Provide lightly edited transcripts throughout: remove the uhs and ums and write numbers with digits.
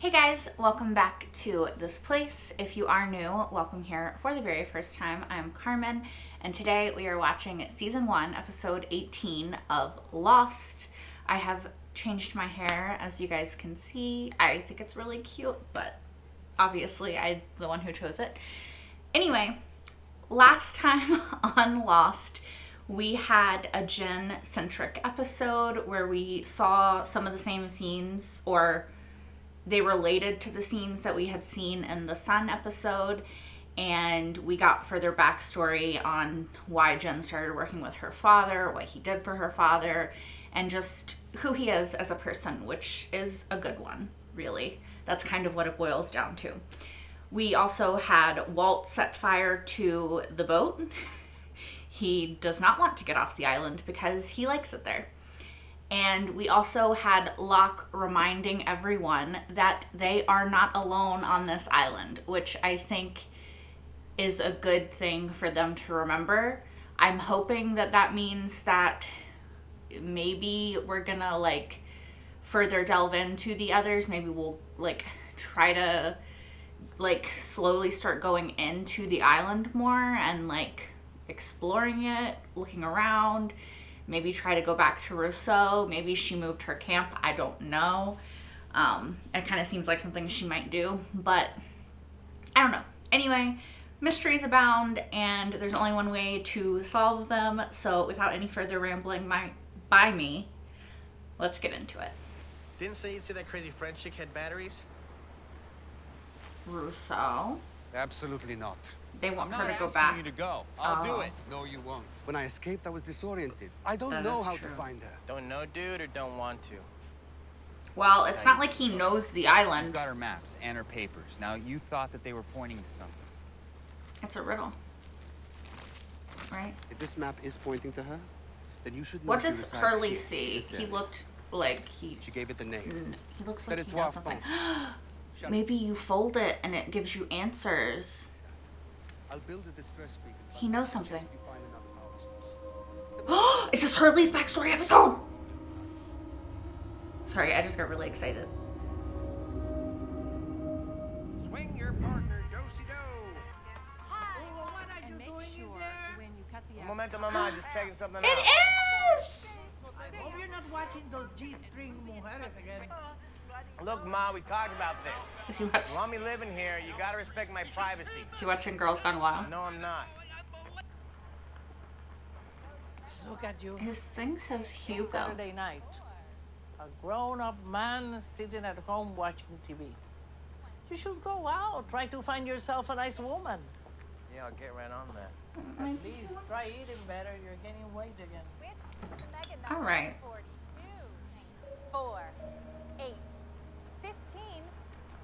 Hey guys, welcome back to this place. If you are new, welcome here for the very first time. I'm Carmen, and today we are watching season 1, episode 18 of Lost. I have changed my hair, as you guys can see. I think it's really cute, but obviously I'm the one who chose it. Anyway, last time on Lost, we had a Jen-centric episode where we saw some of the same scenes, or they related to the scenes that we had seen in the Sun episode, and we got further backstory on why Jen started working with her father, what he did for her father, and just who he is as a person, which is a good one, really. That's kind of what it boils down to. We also had Walt set fire to the boat. He does not want to get off the island because he likes it there. And we also had Locke reminding everyone that they are not alone on this island, which I think is a good thing for them to remember. I'm hoping that that means that maybe we're gonna further delve into the others. Maybe we'll try to slowly start going into the island more and exploring it, looking around. Maybe try to go back to Rousseau. Maybe she moved her camp. I don't know. It kind of seems like something she might do, but I don't know. Anyway, mysteries abound, and there's only one way to solve them. So without any further rambling by me, let's get into it. Didn't say you'd say that crazy French chick had batteries? Rousseau. Absolutely not. They want I'm her not to go asking back. you to go. I'll do it. No, you won't. When I escaped, I was disoriented. I don't That know is how true. to find her. Don't know, dude, or don't want to? Well, it's not like he knows the You island. got her maps and her papers. Now, you thought that they were pointing to something. It's a riddle. Right? If this map is pointing to her, then you should know What she does resides Hurley here, see? this He area. looked like he She gave it the name. looks Set like it he to our knows something. phone. Maybe you fold it and it gives you answers. I'll build a distress beacon. He knows I suggest something. you find another house. Is this Hurley's backstory episode? Sorry, I just got really excited. Swing your partner, do-si-do. And make sure when you cut the Momentum, mama, just checking something It out. is! I hope you're not watching those G-string mujeres again. Look, Ma, we talked about this. Is he, You want me living here, you gotta respect my privacy. is he watching Girls Gone Wild? No, I'm not. Look at you. His thing says It's Hugo. Saturday night. A grown-up man sitting at home watching TV. You should go out. Try to find yourself a nice woman. Yeah, I'll get right on that. At least try eating better. You're gaining weight again. All right. 42, 4, 8, 15,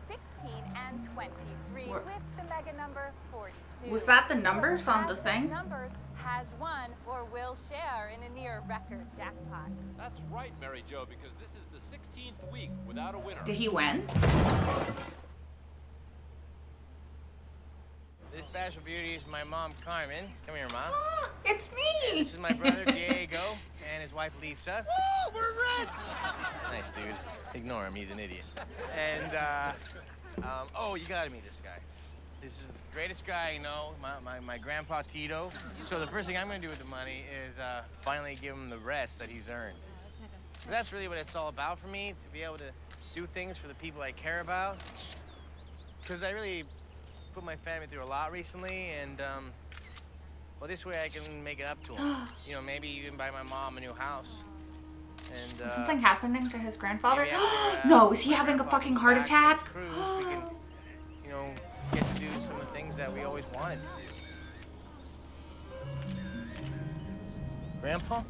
16, and 23 What? with the mega number 42. Was that the numbers on the Whoever has thing? those numbers has won or will share in a near record jackpot. That's right, Mary Jo, because this is the 16th week without a winner. Did he win? This bashful beauty is my mom, Carmen. Come here, Mom. It's me! This is my brother, Diego, and his wife, Lisa. Woo, we're rich! Nice, dude. Ignore him, he's an idiot. And, oh, you gotta meet this guy. This is the greatest guy I know, my grandpa Tito. So the first thing I'm gonna do with the money is finally give him the rest that he's earned. But that's really what it's all about for me, to be able to do things for the people I care about. Because I really put my family through a lot recently, and well, this way I can make it up to them. You know, maybe even buy my mom a new house. And Is something happening to his grandfather? maybe after, No, is he my having a grandpa fucking comes heart back attack? from his cruise, we can, you know, get to do some of the things that we always wanted to do. Grandpa?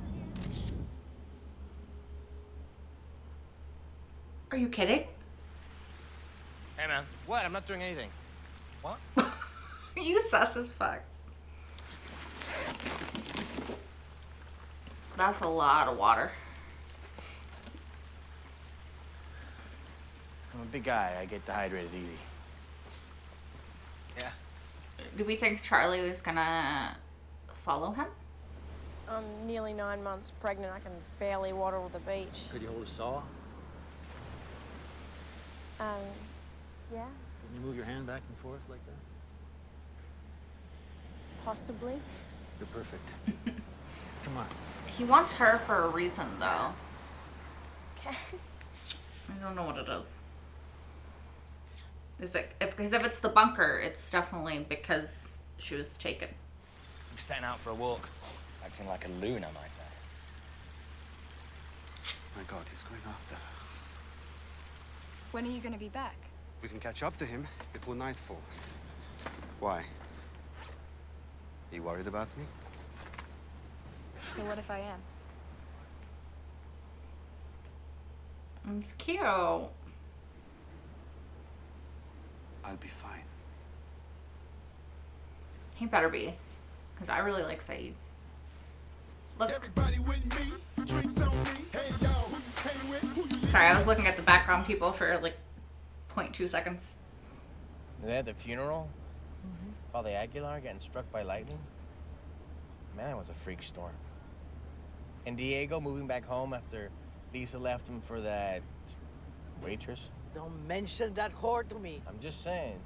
Are you kidding? Hey, man. What? I'm not doing anything. What? You sus as fuck. That's a lot of water. I'm a big guy. I get dehydrated easy. Yeah. Do we think Charlie was gonna follow him? I'm nearly 9 months pregnant. I can barely waddle the beach. Could you hold a saw? Yeah, Can you move your hand back and forth like that? possibly. You're perfect. Come on. He wants her for a reason, though. Okay. I don't know what it is. Is it because if it's the bunker, it's definitely because she was taken. I'm setting out for a walk. Acting like a loon, I might add. My God, he's going after her. When are you going to be back? We can catch up to him before nightfall. Why? You worried about me? So what if I am? It's cute. I'll be fine. He better be, because I really like Saeed. Look. Sorry, I was looking at the background people for like 0.2 seconds. They had the funeral? Father Aguilar getting struck by lightning? Man, that was a freak storm. And Diego moving back home after Lisa left him for that waitress? Don't mention that whore to me. I'm just saying,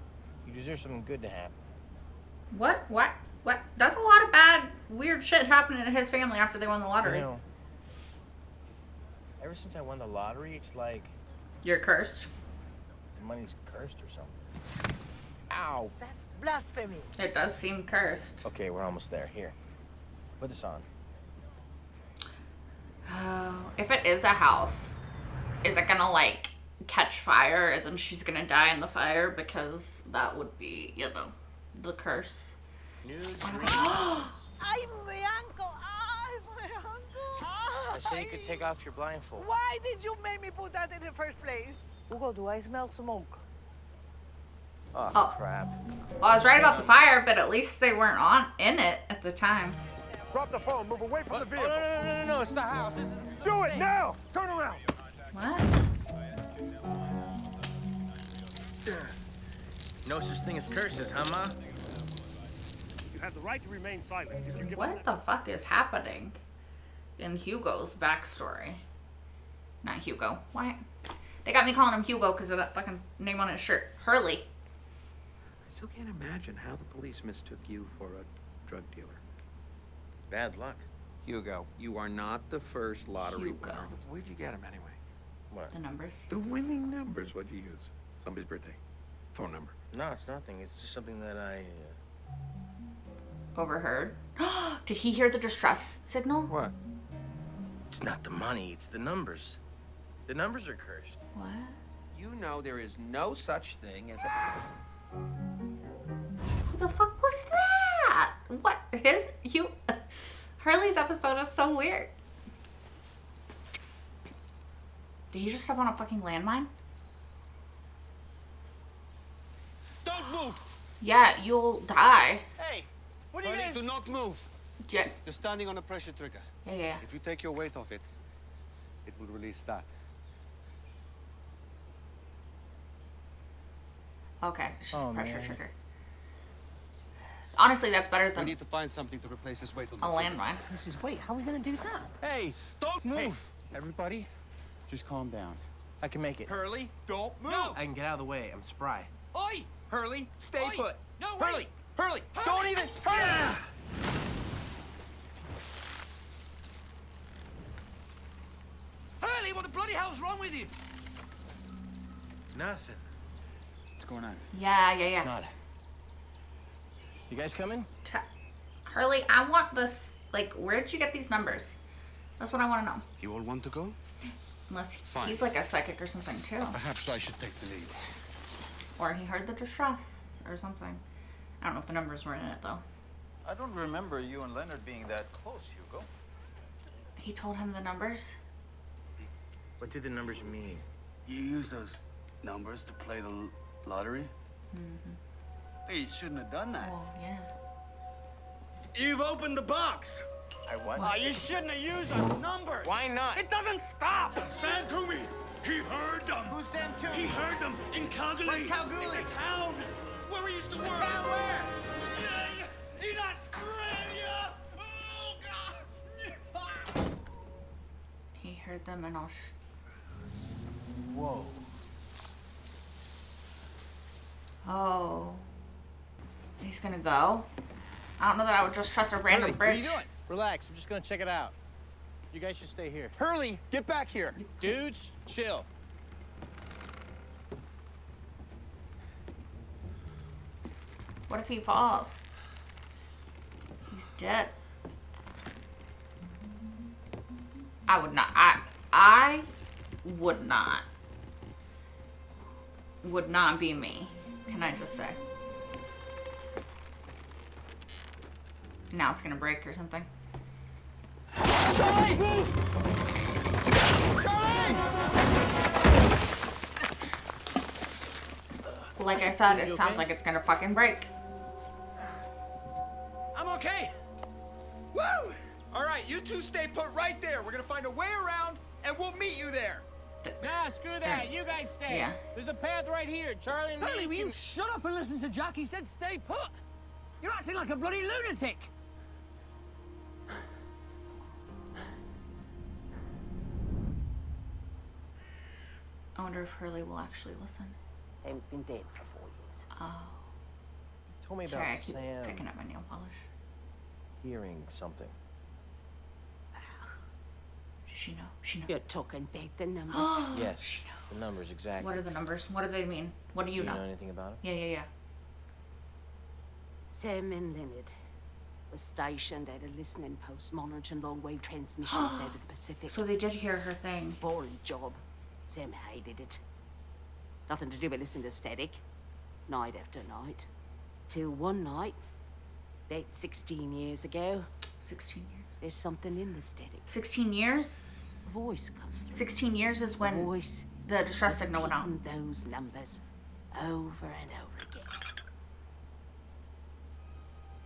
you deserve something good to happen. What? That's a lot of bad, weird shit happening to his family after they won the lottery. You know, ever since I won the lottery, it's like You're cursed. the money's cursed or something. Ow! That's blasphemy. It does seem cursed. Okay, we're almost there. Here, put this on. If it is a house, is it gonna like catch fire and then she's gonna die in the fire? Because that would be, you know, the curse. Ay, my uncle! Ay, my uncle! I said you could take off your blindfold. Why did you make me put that in the first place? Hugo, do I smell smoke? Oh, crap. Well, I was right about the fire, but at least they weren't in it at the time. Drop the phone. Move away from the vehicle. No, it's the house. Do it now. Turn around. What? No such thing as curses, huh, Ma? You have the right to remain silent. If you give What the fuck is happening in Hugo's backstory? Not Hugo. Why? They got me calling him Hugo because of that fucking name on his shirt. Hurley. I still can't imagine how the police mistook you for a drug dealer. Bad luck. Hugo, you are not the first lottery Hugo. winner. Where'd you get them anyway? What? The numbers. The winning numbers. What'd you use? Somebody's birthday. Phone number. No, it's nothing. It's just something that I... Overheard. Did he hear the distress signal? What? It's not the money, it's the numbers. The numbers are cursed. What? You know there is no such thing as a... Who the fuck was that? What? Hurley's episode is so weird. Did he just step on a fucking landmine? Don't move! Yeah, you'll die. Hey, what Honey, do not move. Yeah. You're standing on a pressure trigger. Yeah. If you take your weight off it, it will release that. Okay, it's just a pressure man. trigger. Honestly, that's better We than need to find something to replace this weight on a the trigger. landmine. Wait, how are we gonna do that? Hey, don't move! Hey, everybody, just calm down. I can make it. Hurley, don't move. I can get out of the way. I'm spry. Oi! Hurley, stay Oi! put. No, Hurley, wait. Hurley, don't even. Hurley! Hurley, what the bloody hell's wrong with you? Nothing. What's going on? Yeah. Nada. You guys coming? Hurley, I want this. Like, where'd you get these numbers? That's what I want to know. You all want to go? Unless Fine. he's like a psychic or something too. Perhaps I should take the lead. Or he heard the distress or something. I don't know if the numbers were in it though. I don't remember you and Leonard being that close, Hugo. He told him the numbers. What do the numbers mean? You use those numbers to play the lottery? Mm-hmm. Hey, you shouldn't have done that. Well, yeah. You've opened the box. I what? You shouldn't have used those numbers. Why not? It doesn't stop. Sam Toomey, he heard them. Who's Sam Toomey? He heard them in Calgary. What's Calgary? In the town where we used to work. Town where? In Australia. Oh, God. He heard them in Whoa. Oh. He's gonna go? I don't know that I would just trust a random bridge. What are you doing? Relax, I'm just gonna check it out. You guys should stay here. Hurley, get back here. Dudes, chill. What if he falls? He's dead. I would not. I would not. Would not be me. Can I just say? Now it's gonna break or something. Charlie! Charlie! Like I said, it sounds like it's gonna fucking break. I'm okay. Woo! All right, you two stay put right there. We're gonna find a way around, and we'll meet you there. Nah, screw that. You guys stay. Yeah. There's a path right here. Charlie and Hurley, me will can... you shut up and listen to Jack? He said stay put. You're acting like a bloody lunatic. I wonder if Hurley will actually listen. Sam's been dead for 4 years. Oh. You told me about Sorry, I keep Sam picking up my nail polish. hearing something. Does she know? She knows. You're talking about the numbers. Yes, the numbers, exactly. What are the numbers? What do they mean? What do you know? Do you know anything about it? Yeah. Sam and Leonard were stationed at a listening post monitoring long-wave transmissions out of the Pacific. So they did hear her thing. Boring job. Sam hated it. Nothing to do but listen to static, night after night. Till one night, about 16 years ago. 16 years. There's something in the static. 16 years? A voice comes through. 16 years is when voice the distress signal went out. repeating those numbers over and over again.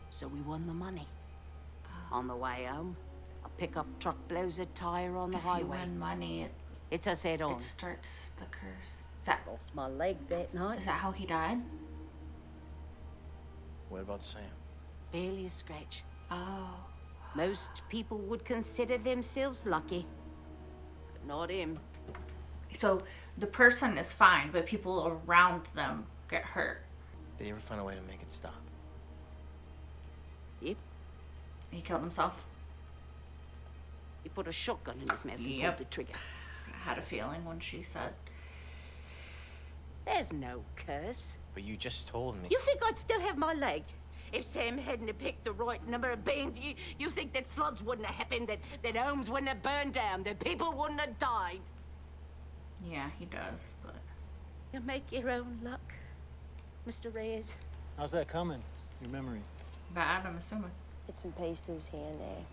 So we won the money. On the way home, a pickup truck blows a tire on the If highway. you win money, It's us head on. it starts the curse. Is that Lost my leg that night. is that how he died? What about Sam? Barely a scratch. Oh. Most people would consider themselves lucky. But not him. So the person is fine, but people around them get hurt. Did he ever find a way to make it stop? Yep. He killed himself. He put a shotgun in his mouth and Yep. pulled the trigger. I had a feeling when she said. There's no curse. But you just told me. You think I'd still have my leg? If Sam hadn't have picked the right number of beans, you think that floods wouldn't have happened, that homes wouldn't have burned down, that people wouldn't have died? Yeah, he does, but. You make your own luck, Mr. Reyes. How's that coming? Your memory? Bad, I'm assuming. Bits and pieces here and there.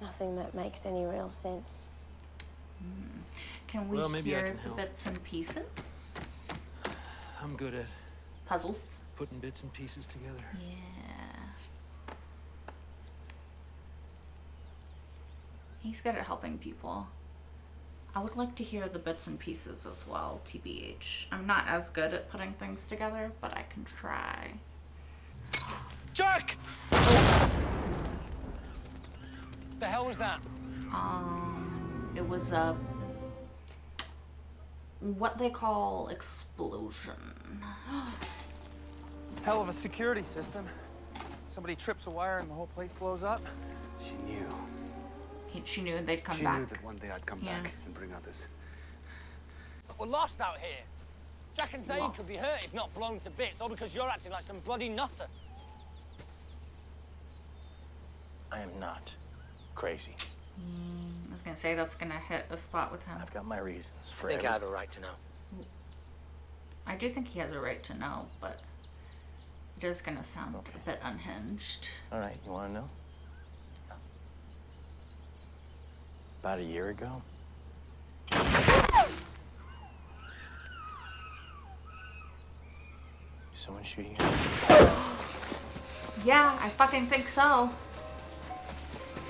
Nothing that makes any real sense. Can we Well, maybe I hear can the help. bits and pieces? I'm good at Puzzles? putting bits and pieces together. Yeah. He's good at helping people. I would like to hear the bits and pieces as well, TBH. I'm not as good at putting things together, but I can try. Jack! The hell was that? It was a what they call explosion. Hell of a security system. Somebody trips a wire and the whole place blows up. She knew. She knew they'd come She back. knew that one day I'd come Yeah. back and bring others. We're lost out here. Jack and Zaid Lost. could be hurt if not blown to bits, all because you're acting like some bloody nutter. I am not crazy. I was gonna say that's gonna hit a spot with him. I've got my reasons for I think every... I have a right to know. I do think he has a right to know, but it is gonna sound a bit unhinged. All right, you want to know? About a year ago, someone shooting at Yeah, I fucking think so.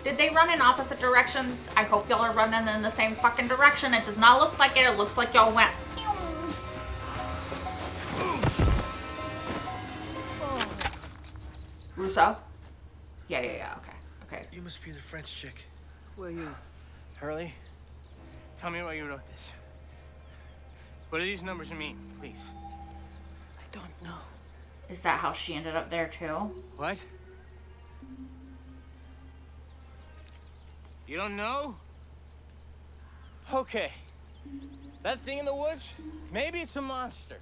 Did they run in opposite directions? I hope y'all are running in the same fucking direction. It does not look like it. It looks like y'all went. Rousseau? Yeah. Okay. You must be the French chick. Who are you? Hurley, tell me why you wrote this. What do these numbers mean, please? don't know. Is that how she ended up there too? What? You don't know? Okay. That thing in the woods, maybe it's a monster.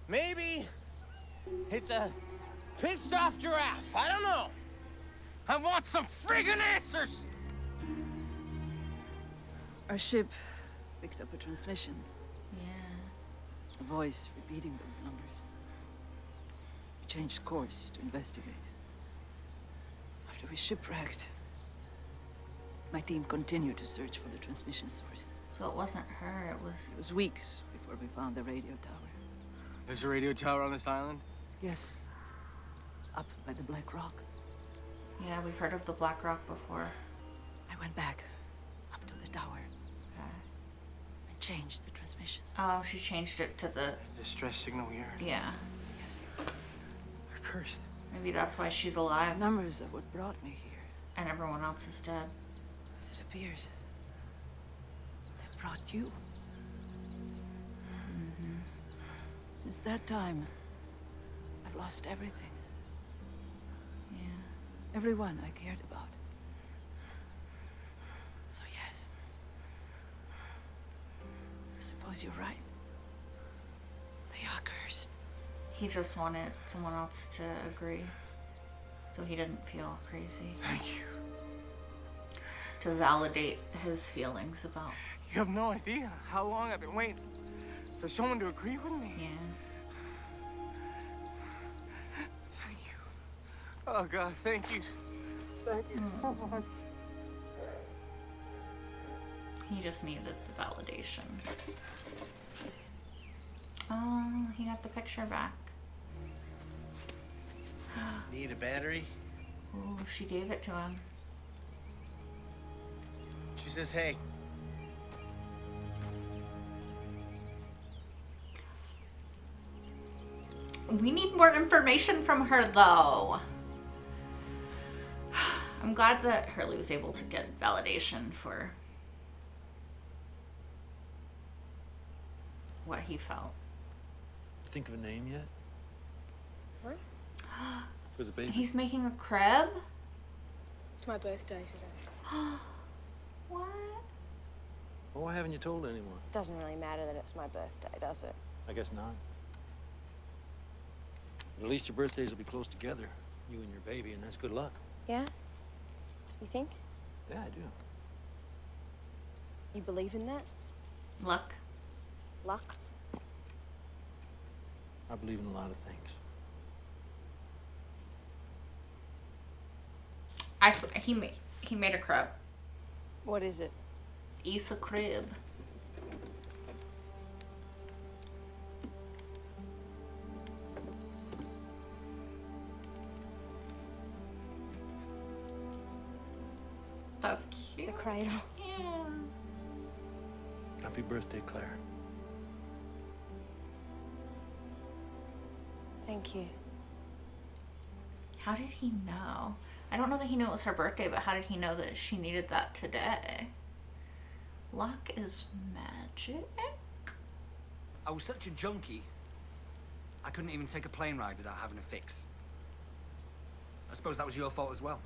Maybe it's a pissed off giraffe. I don't know. I want some friggin' answers! Our ship picked up a transmission. Yeah. A voice repeating those numbers. We changed course to investigate. After we shipwrecked, my team continued to search for the transmission source. So it wasn't her, it was weeks before we found the radio tower. There's a radio tower on this island? Yes. Up by the Black Rock. Yeah, we've heard of the Black Rock before. I went back up to the tower. Okay. And changed the transmission. Oh, she changed it to the distress signal we heard. Yeah. Yes. They're cursed. Maybe that's why she's alive. Numbers are what brought me here. And everyone else is dead. As it appears, they've brought you. Mm-hmm. Since that time, I've lost everything. Yeah. Everyone I cared about. So yes. I suppose you're right. They are cursed. He just wanted someone else to agree. So he didn't feel crazy. Thank you. To validate his feelings about... You have no idea how long I've been waiting for someone to agree with me. Yeah. Thank you. Oh, God, thank you. Thank you so much. He just needed the validation. Oh, he got the picture back. Need a battery? Oh, she gave it to him. She says, hey. We need more information from her, though. I'm glad that Hurley was able to get validation for what he felt. Think of a name yet? What? For the baby? He's making a crib? It's my birthday today. What? Well, why haven't you told anyone? Doesn't really matter that it's my birthday, does it? I guess not. At least your birthdays will be close together, you and your baby, and that's good luck. Yeah? You think? Yeah, I do. You believe in that? Luck. Luck? I believe in a lot of things. I swear, he made a crib. What is it? Issa crib. That's cute. It's a cradle. Yeah. Happy birthday, Claire. Thank you. How did he know? I don't know that he knew it was her birthday, but how did he know that she needed that today? Luck is magic. I was such a junkie, I couldn't even take a plane ride without having a fix. I suppose that was your fault as well.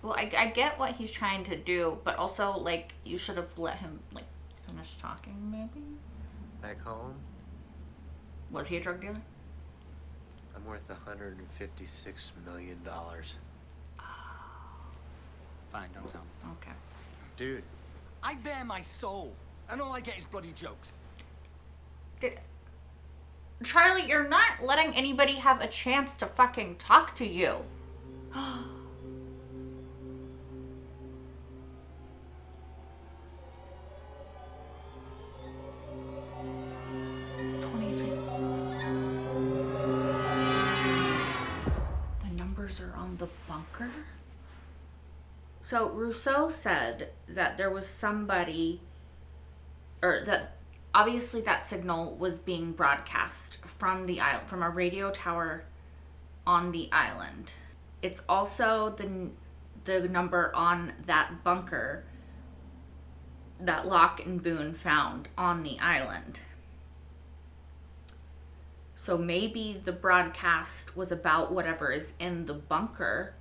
Well, I get what he's trying to do, but also, like, you should have let him, like, finish talking, maybe? Back home, Was he a drug dealer? I'm worth $156 million. Fine, don't tell me. Okay. Dude. I bear my soul, and all I get is bloody jokes. Charlie, you're not letting anybody have a chance to fucking talk to you. Are on the bunker. So Rousseau said that there was somebody, or that obviously that signal was being broadcast from the island, from a radio tower on the island. It's also the number on that bunker that Locke and Boone found on the island. So maybe the broadcast was about whatever is in the bunker,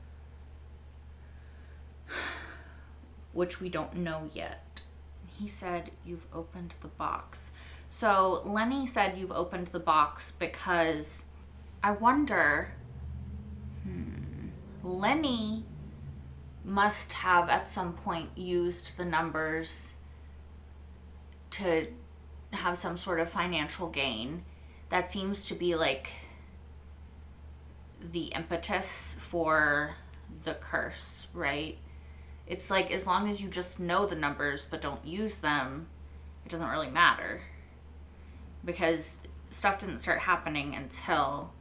which we don't know yet. He said, you've opened the box. So Lenny said you've opened the box because I wonder, Lenny must have at some point used the numbers to have some sort of financial gain. That seems to be like the impetus for the curse, right? It's like, as long as you just know the numbers but don't use them, it doesn't really matter. Because stuff didn't start happening until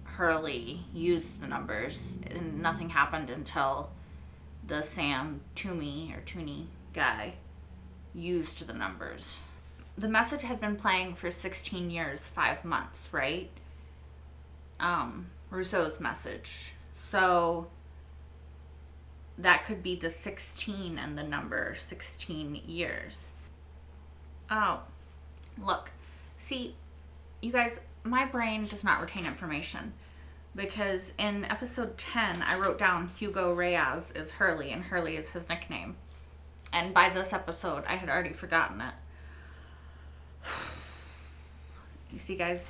Hurley used the numbers, and nothing happened until the Sam Toomey guy used the numbers. The message had been playing for 16 years, 5 months, right? Rousseau's message. So that could be the 16 and the number 16 years. Oh, look. See, you guys, my brain does not retain information. Because in episode 10, I wrote down Hugo Reyes is Hurley, and Hurley is his nickname. And by this episode, I had already forgotten it. You see, guys,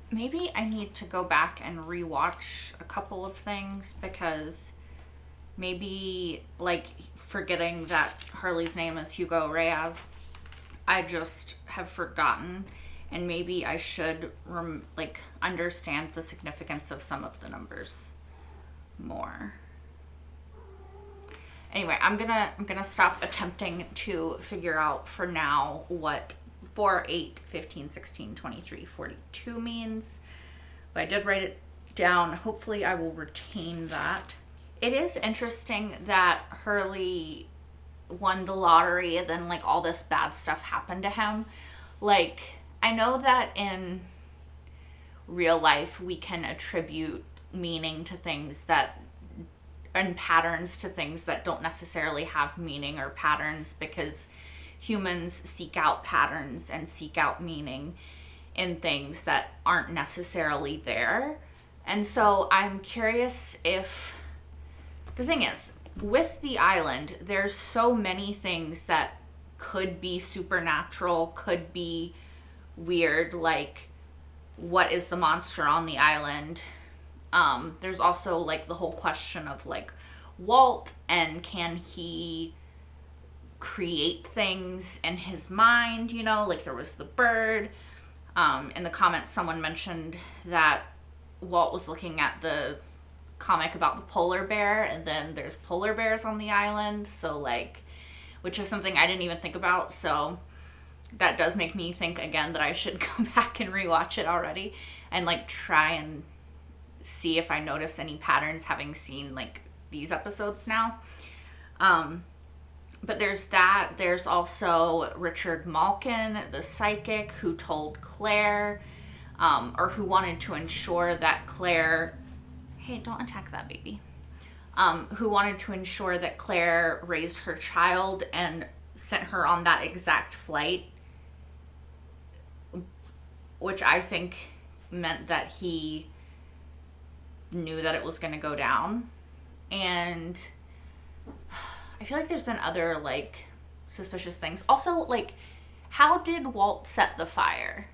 maybe I need to go back and rewatch a couple of things, because maybe, like, forgetting that Hurley's name is Hugo Reyes, I just have forgotten, and maybe I should understand the significance of some of the numbers more. Anyway, I'm gonna stop attempting to figure out for now what 4, 8, 15, 16, 23, 42 means. But I did write it down. Hopefully I will retain that. It is interesting that Hurley won the lottery and then, like, all this bad stuff happened to him. Like, I know that in real life we can attribute meaning to things that, and patterns to things that don't necessarily have meaning or patterns, because humans seek out patterns and seek out meaning in things that aren't necessarily there. And so I'm curious if, the thing is, with the island, there's so many things that could be supernatural, could be weird, like, what is the monster on the island? There's also, like, the whole question of, like, Walt, and can he create things in his mind, you know? Like, there was the bird. In the comments, someone mentioned that Walt was looking at the comic about the polar bear, and then there's polar bears on the island, so, like, which is something I didn't even think about, so that does make me think again that I should go back and rewatch it already and, like, try and see if I notice any patterns, having seen, like, these episodes now. But there's that. There's also Richard Malkin, the psychic, who told Claire, or who wanted to ensure that Claire, hey, don't attack that baby, who wanted to ensure that Claire raised her child and sent her on that exact flight, which I think meant that he knew that it was going to go down. And I feel like there's been other, like, suspicious things. Also, like, how did Walt set the fire?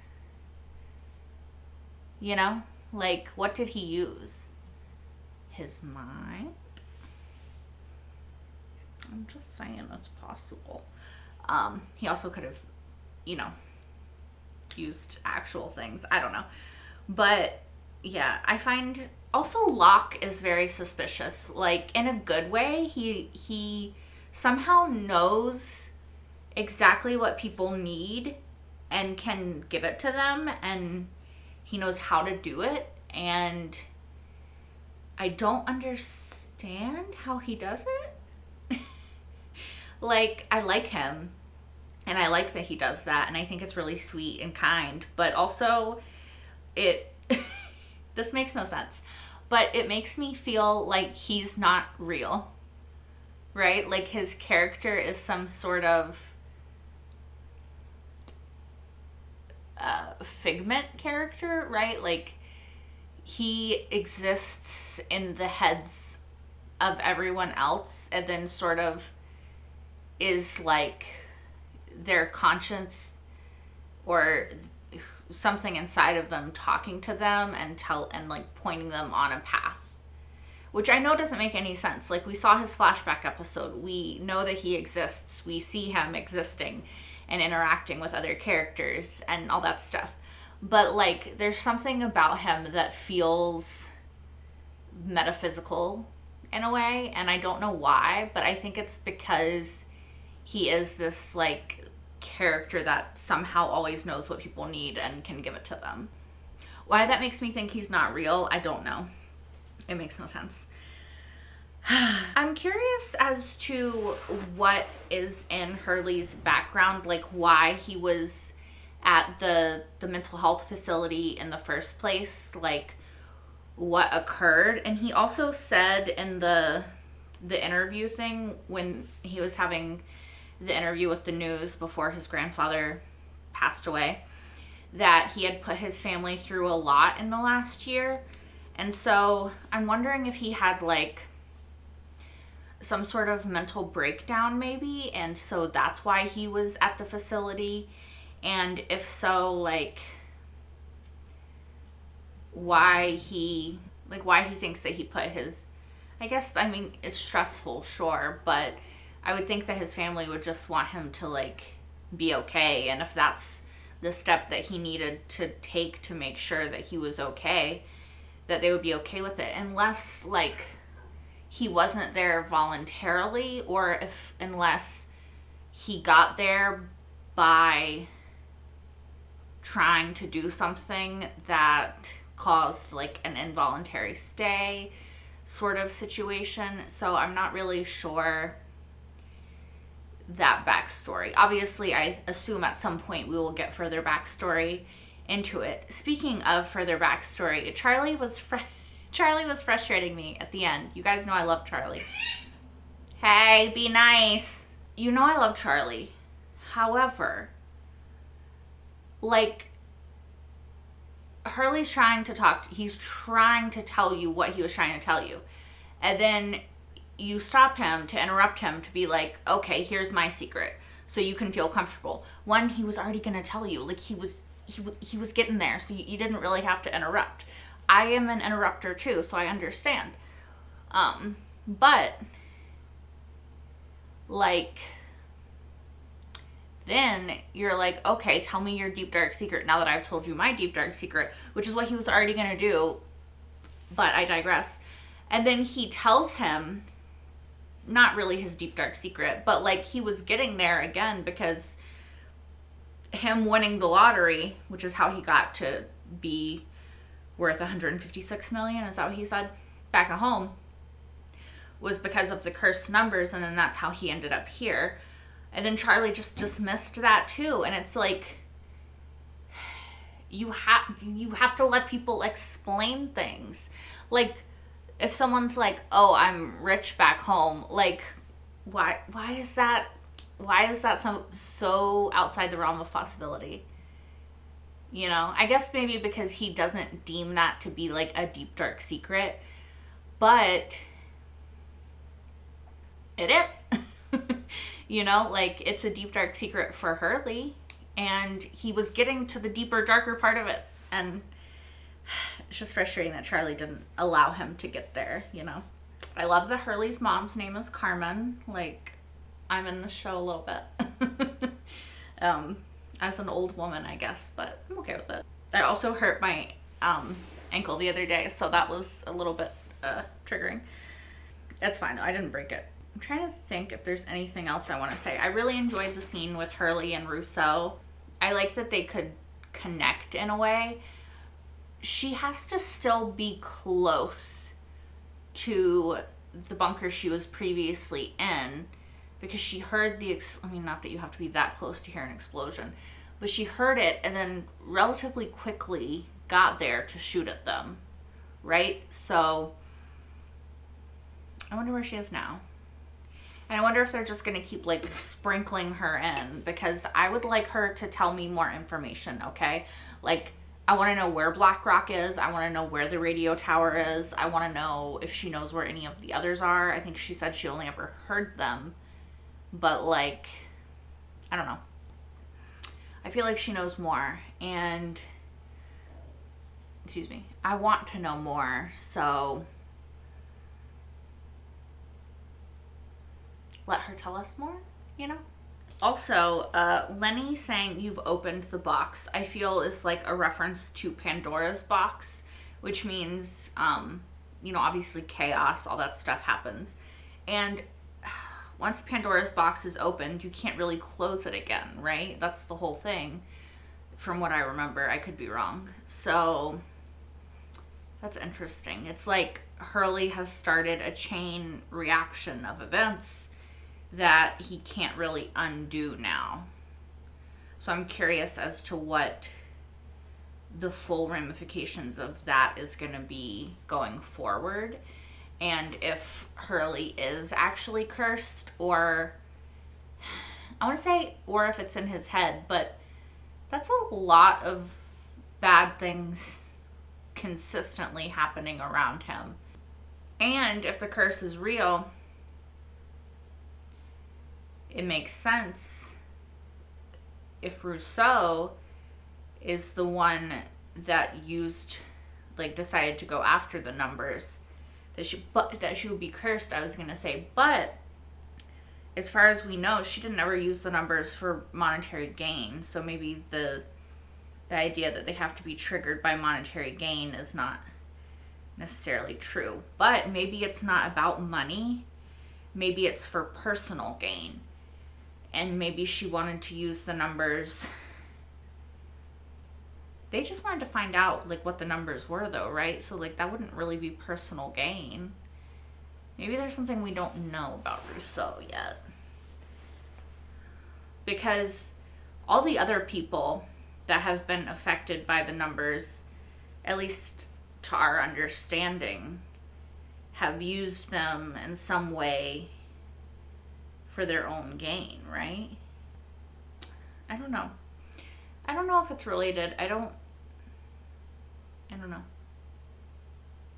You know? Like, what did he use? His mind? I'm just saying that's possible. He also could have, you know, used actual things. I don't know. But, yeah, I find also Locke is very suspicious. Like, in a good way, he somehow knows exactly what people need and can give it to them, and he knows how to do it, and I don't understand how he does it. Like, I like him, and I like that he does that, and I think it's really sweet and kind, but also it this makes no sense, but it makes me feel like he's not real, right? Like, his character is some sort of figment character, right? Like, he exists in the heads of everyone else and then sort of is like their conscience or something inside of them talking to them and like pointing them on a path, which I know doesn't make any sense. Like, we saw his flashback episode, we know that he exists, we see him existing and interacting with other characters and all that stuff, but like there's something about him that feels metaphysical in a way, and I don't know why, but I think it's because he is this like character that somehow always knows what people need and can give it to them. Why that makes me think he's not real, I don't know. It makes no sense. I'm curious as to what is in Hurley's background, like why he was at the mental health facility in the first place, like what occurred. And he also said in the interview thing, when he was having the interview with the news before his grandfather passed away, that he had put his family through a lot in the last year. And so I'm wondering if he had like some sort of mental breakdown maybe, and so that's why he was at the facility. And if so, like why he thinks that he put his, I guess, I mean, it's stressful, sure, but I would think that his family would just want him to like be okay, and if that's the step that he needed to take to make sure that he was okay, that they would be okay with it, unless like he wasn't there voluntarily, or unless he got there by trying to do something that caused like an involuntary stay sort of situation. So I'm not really sure that backstory. Obviously, I assume at some point we will get further backstory into it. Speaking of further backstory, Charlie was frustrating me at the end. You guys know I love Charlie. Hey, be nice. You know I love Charlie. However, like, Hurley's trying to talk, he's trying to tell you what he was trying to tell you. And then you stop him to interrupt him to be like, okay, here's my secret, so you can feel comfortable. One, he was already going to tell you. Like, he was getting there, so you didn't really have to interrupt. I am an interrupter too, so I understand. But, like, then you're like, okay, tell me your deep, dark secret now that I've told you my deep, dark secret, which is what he was already going to do, but I digress. And then he tells him, not really his deep, dark secret, but like he was getting there again, because him winning the lottery, which is how he got to be worth 156 million, is that what he said, back at home, was because of the cursed numbers, and then that's how he ended up here. And then Charlie just dismissed that too, and it's like, you have to let people explain things. Like, if someone's like, oh, I'm rich back home, like, why is that so outside the realm of possibility? You know, I guess maybe because he doesn't deem that to be like a deep, dark secret, but it is. You know, like, it's a deep, dark secret for Hurley, and he was getting to the deeper, darker part of it, and it's just frustrating that Charlie didn't allow him to get there, you know. I love that Hurley's mom's name is Carmen. Like, I'm in the show a little bit. As an old woman, I guess, but I'm okay with it. I also hurt my ankle the other day, so that was a little bit triggering. It's fine though, I didn't break it. I'm trying to think if there's anything else I want to say. I really enjoyed the scene with Hurley and Rousseau. I like that they could connect in a way. She has to still be close to the bunker she was previously in, because she heard I mean, not that you have to be that close to hear an explosion, but she heard it and then relatively quickly got there to shoot at them, right? So I wonder where she is now. And I wonder if they're just going to keep like sprinkling her in, because I would like her to tell me more information, okay? Like, I want to know where Black Rock is. I want to know where the radio tower is. I want to know if she knows where any of the others are. I think she said she only ever heard them. But like, I don't know. I feel like she knows more. And, excuse me, I want to know more. So let her tell us more, you know? Also, Lenny saying you've opened the box, I feel is like a reference to Pandora's box, which means, you know, obviously chaos, all that stuff happens. And once Pandora's box is opened, you can't really close it again, right? That's the whole thing, from what I remember. I could be wrong. So that's interesting. It's like Hurley has started a chain reaction of events that he can't really undo now. So I'm curious as to what the full ramifications of that is going to be going forward, and if Hurley is actually cursed, or I want to say, or if it's in his head, but that's a lot of bad things consistently happening around him. And if the curse is real, it makes sense if Rousseau is the one that decided to go after the numbers, that she would be cursed, I was going to say. But as far as we know, she didn't ever use the numbers for monetary gain. So maybe the idea that they have to be triggered by monetary gain is not necessarily true. But maybe it's not about money. Maybe it's for personal gain. And maybe she wanted to use the numbers. They just wanted to find out, like, what the numbers were, though, right? So, like, that wouldn't really be personal gain. Maybe there's something we don't know about Rousseau yet. Because all the other people that have been affected by the numbers, at least to our understanding, have used them in some way for their own gain, right? I don't know. I don't know if it's related. I don't know.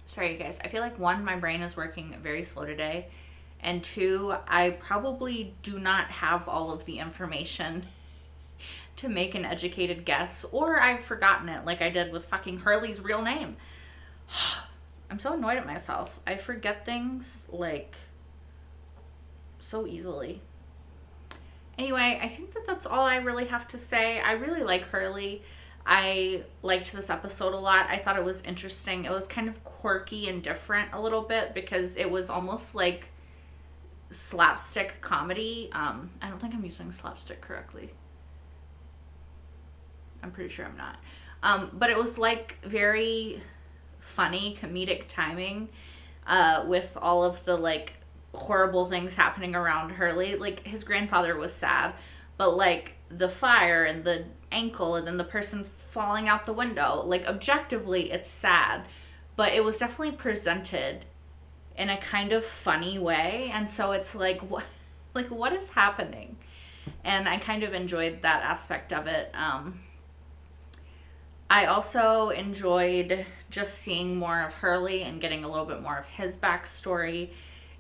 Sorry, you guys. I feel like, one, my brain is working very slow today. And two, I probably do not have all of the information to make an educated guess. Or I've forgotten it, like I did with fucking Hurley's real name. I'm so annoyed at myself. I forget things, like, so easily. Anyway, I think that that's all I really have to say. I really like Hurley. I liked this episode a lot. I thought it was interesting. It was kind of quirky and different a little bit, because it was almost like slapstick comedy. I don't think I'm using slapstick correctly. I'm pretty sure I'm not. But it was like very funny comedic timing, with all of the like horrible things happening around Hurley. Like, his grandfather was sad, but like the fire and the ankle and then the person falling out the window, like, objectively it's sad, but it was definitely presented in a kind of funny way. And so it's like, what is happening? And I kind of enjoyed that aspect of it. I also enjoyed just seeing more of Hurley and getting a little bit more of his backstory.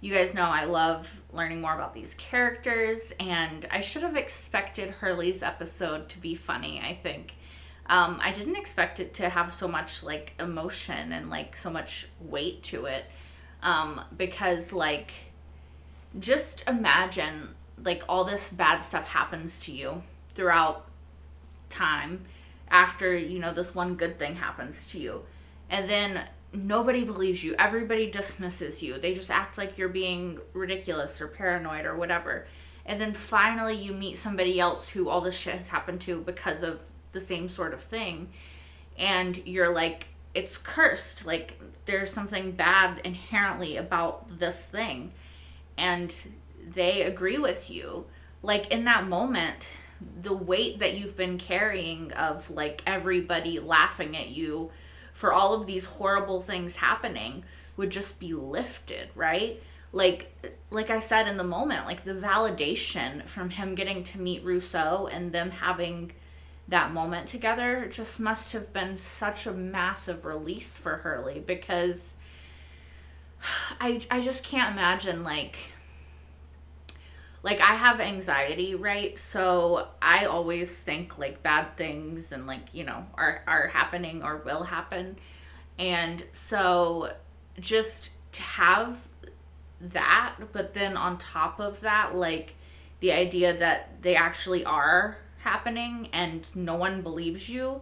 You guys know I love learning more about these characters, and I should have expected Hurley's episode to be funny, I think. I didn't expect it to have so much, like, emotion and, like, so much weight to it, because, like, just imagine, like, all this bad stuff happens to you throughout time after, you know, this one good thing happens to you, and then nobody believes you. Everybody dismisses you. They just act like you're being ridiculous or paranoid or whatever. And then finally you meet somebody else who all this shit has happened to because of the same sort of thing. And you're like, it's cursed. Like, there's something bad inherently about this thing. And they agree with you. Like, in that moment, the weight that you've been carrying of, like, everybody laughing at you for all of these horrible things happening would just be lifted, right? like I said in the moment, like the validation from him getting to meet Rousseau and them having that moment together just must have been such a massive release for Hurley, because I just can't imagine, like I have anxiety, right? So I always think like bad things and like, you know, are happening or will happen. And so just to have that, but then on top of that, like the idea that they actually are happening and no one believes you,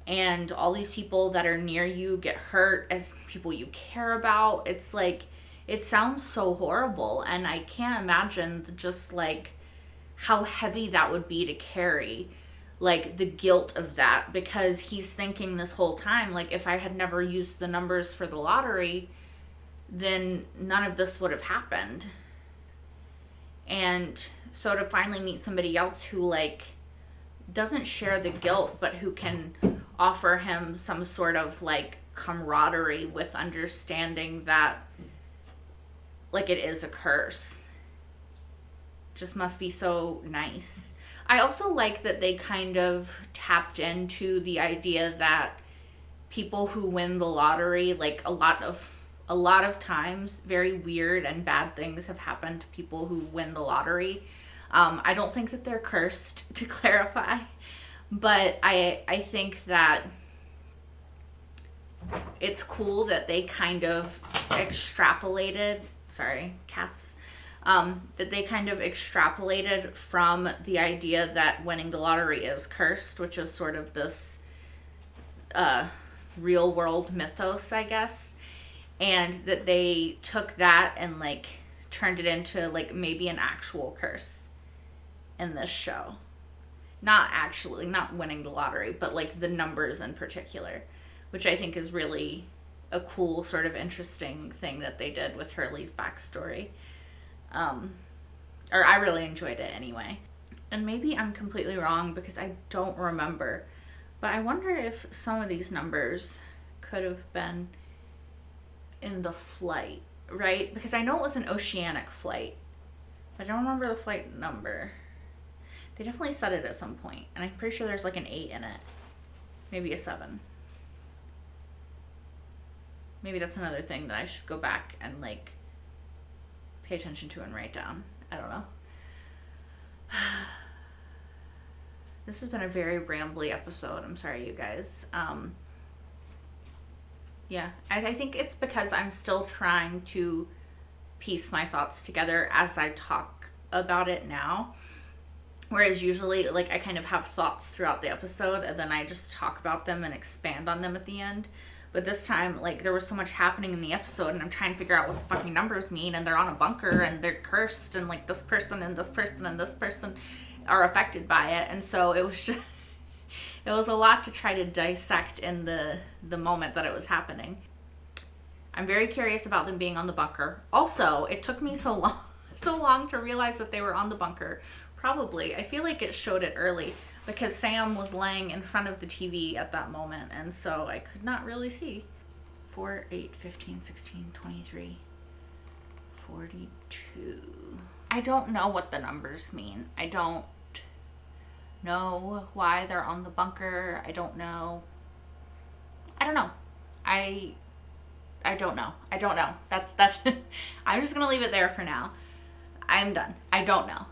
and all these people that are near you get hurt as people you care about, it's like, it sounds so horrible, and I can't imagine just like how heavy that would be to carry, like the guilt of that, because he's thinking this whole time, like, if I had never used the numbers for the lottery, then none of this would have happened. And so to finally meet somebody else who like doesn't share the guilt, but who can offer him some sort of like camaraderie with understanding that like it is a curse, just must be so nice. I also like that they kind of tapped into the idea that people who win the lottery, like a lot of times very weird and bad things have happened to people who win the lottery. I don't think that they're cursed, to clarify, but I think that it's cool that they kind of extrapolated, sorry, cats, that they kind of extrapolated from the idea that winning the lottery is cursed, which is sort of this real world mythos, I guess, and that they took that and like turned it into like maybe an actual curse in this show. Not winning the lottery, but like the numbers in particular, which I think is really a cool sort of interesting thing that they did with Hurley's backstory. Or I really enjoyed it anyway. And maybe I'm completely wrong because I don't remember, but I wonder if some of these numbers could have been in the flight, right? Because I know it was an oceanic flight, but I don't remember the flight number. They definitely said it at some point, and I'm pretty sure there's like an 8 in it. Maybe a 7. Maybe that's another thing that I should go back and like pay attention to and write down. I don't know. This has been a very rambly episode. I'm sorry, you guys. Yeah, I think it's because I'm still trying to piece my thoughts together as I talk about it now. Whereas usually, like, I kind of have thoughts throughout the episode and then I just talk about them and expand on them at the end. But this time, like, there was so much happening in the episode and I'm trying to figure out what the fucking numbers mean, and they're on a bunker and they're cursed, and like this person and this person and this person are affected by it. And so it was just, it was a lot to try to dissect in the moment that it was happening. I'm very curious about them being on the bunker. Also, it took me so long to realize that they were on the bunker. Probably. I feel like it showed it early because Sam was laying in front of the TV at that moment, and so I could not really see. 4, 8, 15, 16, 23, 42. I don't know what the numbers mean. I don't know why they're on the bunker. I don't know. I don't know. I don't know. I don't know. That's I'm just gonna leave it there for now. I'm done. I don't know.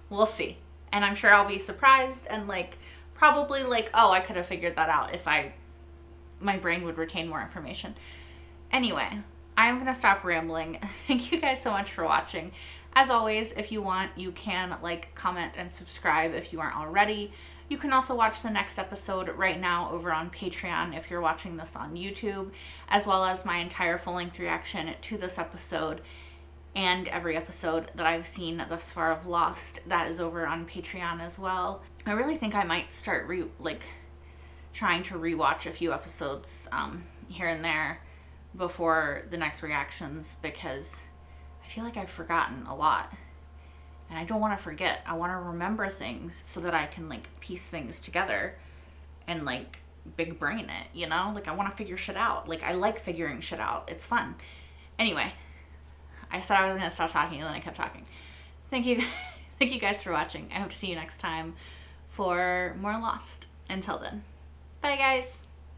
We'll see. And I'm sure I'll be surprised and like probably like, oh, I could have figured that out if my brain would retain more information. Anyway, I'm gonna stop rambling. Thank you guys so much for watching. As always, if you want, you can like, comment, and subscribe if you aren't already. You can also watch the next episode right now over on Patreon if you're watching this on YouTube, as well as my entire full-length reaction to this episode and every episode that I've seen thus far of Lost. That is over on Patreon as well. I really think I might start trying to rewatch a few episodes here and there before the next reactions, because I feel like I've forgotten a lot. And I don't want to forget. I want to remember things so that I can like piece things together and like big brain it, you know? Like I want to figure shit out. Like I like figuring shit out. It's fun. Anyway, I said I was gonna stop talking and then I kept talking. Thank you, thank you guys for watching. I hope to see you next time for more Lost. Until then, bye guys.